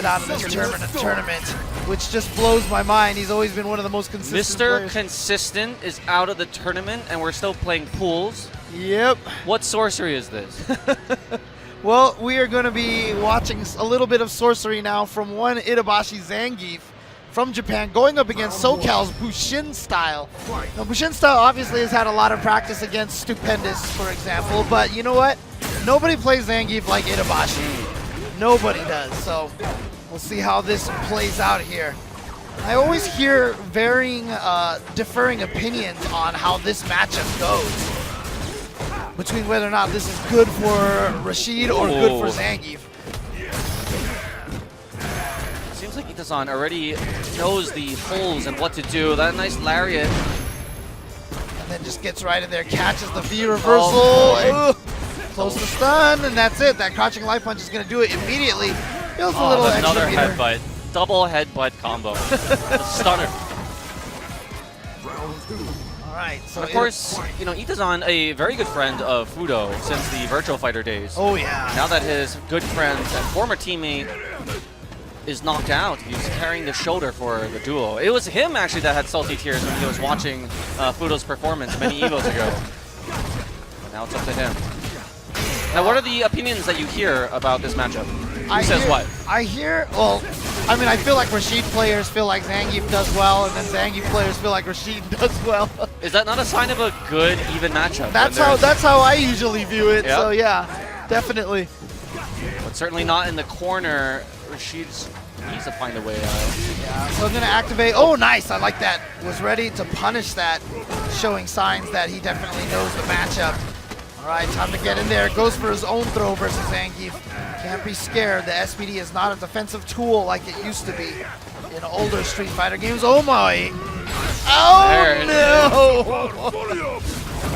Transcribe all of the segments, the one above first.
voted out of this tournament, which just blows my mind. He's always been one of the most consistent players. Mr. Consistent is out of the tournament, and we're still playing pools. Yep. What sorcery is this? Well, we are going to be watching a little bit of sorcery now from one ITABASHI ZANGIEF from Japan, going up against SoCal's BUSHINSTYLE. Now, BUSHINSTYLE obviously has had a lot of practice against Stupendous, for example, but you know what? Nobody plays ZANGIEF like ITABASHI. Nobody does, so we'll see how this plays out here. I always hear varying, differing opinions on how this matchup goes, between whether or not this is good for RASHID or good for ZANGIEF. Seems like Itazan already knows the holes and what to do. That nice lariat. And then just gets right in there, catches the V reversal. Close to stun, and that's it. That crouching light punch is going to do it immediately. Feels a little another extra meter. headbutt. Double headbutt combo. The stunner. Alright, so of course, you know, Itazan, a very good friend of Fudo since the Virtual Fighter days. Oh yeah. Now that his good friend and former teammate is knocked out, he's carrying the shoulder for the duel. It was him actually that had salty tears when he was watching Fudo's performance many EVOs ago. But now it's up to him. Now, what are the opinions that you hear about this matchup? Who says what? I hear, well, I mean, I feel like RASHID players feel like ZANGIEF does well, and then ZANGIEF players feel like RASHID does well. Is that not a sign of a good, even matchup? That's how I usually view it, yep. So yeah, definitely. But certainly not in the corner. RASHID needs to find a way out. Yeah, so I'm going to activate. Oh, nice. I like that. Was ready to punish that, showing signs that he definitely knows the matchup. All right, time to get in there. Goes for his own throw versus ZANGIEF. Can't be scared. The SPD is not a defensive tool like it used to be in older Street Fighter games. Oh my! Oh no!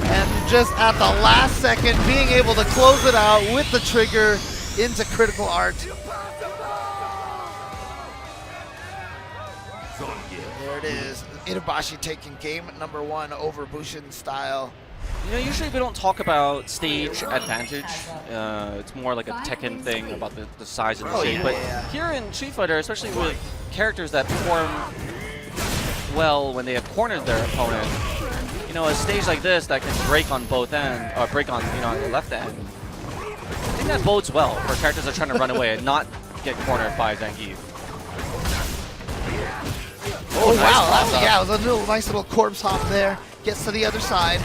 And just at the last second, being able to close it out with the trigger into critical art. There it is. ITABASHI taking game number 1 over BUSHINSTYLE. You know, usually we don't talk about stage advantage. It's more like a Tekken thing about the size and the shape. But here in Street Fighter, especially with characters that perform well when they have cornered their opponent, you know, a stage like this that can break on both ends, or break on, you know, on the left end, I think that bodes well for characters that are trying to run away and not get cornered by ZANGIEF. Oh, wow. Yeah, it was a nice little corpse hop there. Gets to the other side.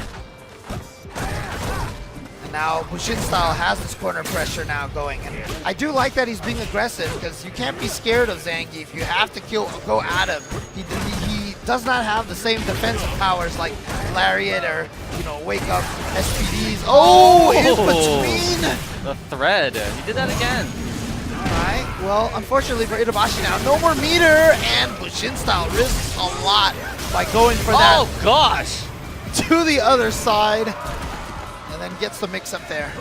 Now BUSHINSTYLE has this corner pressure now going, and I do like that he's being aggressive because you can't be scared of ZANGIEF. You have to go at him. He does not have the same defensive powers like Lariat or, you know, wake up SPDs. Oh, in between the thread. He did that again. All right. Well, unfortunately for ITABASHI now, no more meter, and BUSHINSTYLE risks a lot by going for that. Oh gosh! To the other side. And then gets the mix up there.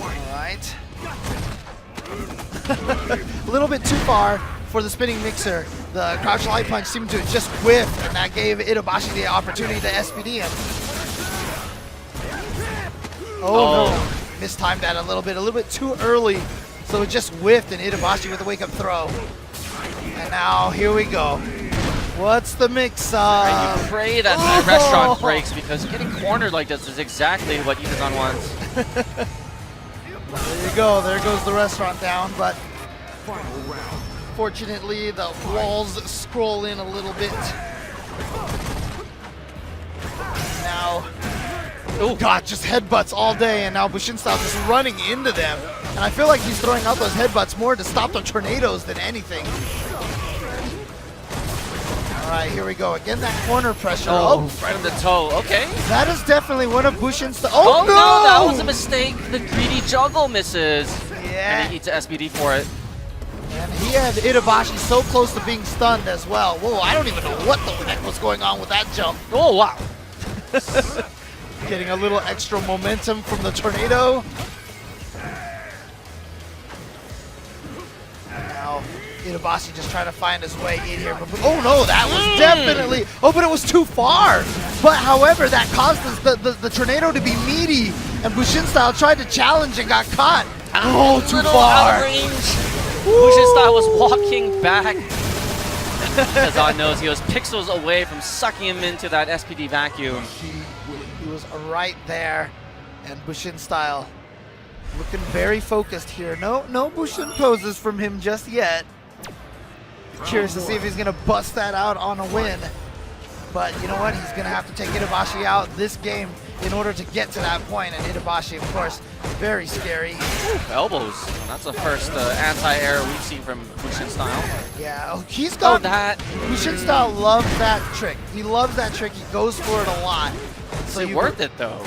All right. A little bit too far for the spinning mixer. The crouch light punch seemed to just whiff, and that gave ITABASHI the opportunity to SPD him. Oh no. Mistimed that a little bit too early. So it just whiffed, and ITABASHI with a wake up throw. And now here we go. What's the mix-up? And you pray that that restaurant breaks, because getting cornered like this is exactly what Itazan wants. There you go. There goes the restaurant down, but fortunately the walls scroll in a little bit. Now, oh god, just headbutts all day, and now BUSHINSTYLE just running into them. And I feel like he's throwing out those headbutts more to stop the tornadoes than anything. All right, here we go. Again, that corner pressure. Oh, right on the toe. Okay. That is definitely one of BUSHINSTYLE. Oh, no, that was a mistake. The greedy juggle misses. Yeah. And he eats an SPD for it. And he had ITABASHI so close to being stunned as well. Whoa, I don't even know what the heck was going on with that jump. Oh, wow. Getting a little extra momentum from the tornado. Now, ITABASHI just trying to find his way in here. But, oh no, that was definitely, oh, but it was too far. But however, that caused the tornado to be meaty, and BUSHINSTYLE tried to challenge and got caught. Oh, too little far. out of range. BUSHINSTYLE was walking back. Kazan knows he was pixels away from sucking him into that SPD vacuum. He was right there, and BUSHINSTYLE looking very focused here. No Bushin poses from him just yet. Curious to see if he's gonna bust that out on a win. But you know what? He's gonna have to take ITABASHI out this game in order to get to that point. And ITABASHI, of course, very scary. Elbows. That's the first anti-air we've seen from BUSHINSTYLE. Yeah, he's got that. BUSHINSTYLE loves that trick. He loves that trick. He goes for it a lot. Is it worth it though?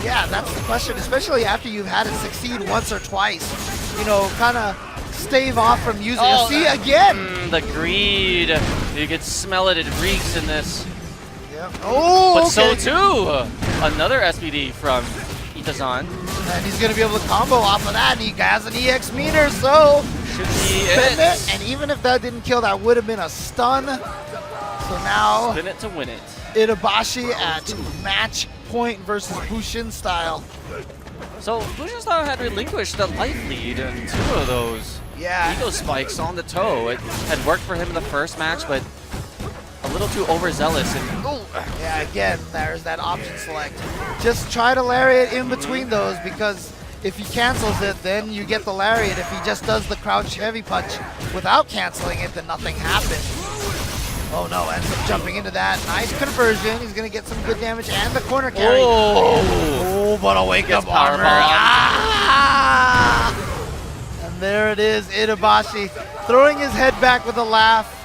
Yeah, that's the question, especially after you've had it succeed once or twice. You know, kind of stave off from using it. See, again! The greed. You could smell it. It reeks in this. Yeah. Oh, but okay. so too, another SPD from Itazan. And he's going to be able to combo off of that, and he has an EX meter, so should be spin it. And even if that didn't kill, that would have been a stun. So now, spin it to win it. ITABASHI at match point versus BUSHINSTYLE. So BUSHINSTYLE had relinquished the life lead in 2 of those ego spikes on the toe. It had worked for him in the first match, but a little too overzealous. And yeah, again, there's that option select. Just try to lariat in between those, because if he cancels it, then you get the lariat. If he just does the crouch heavy punch without canceling it, then nothing happens. Oh no, ends up jumping into that. Nice conversion. He's going to get some good damage and the corner carry. Oh, but a wake-up armor. Ah! And there it is, ITABASHI throwing his head back with a laugh.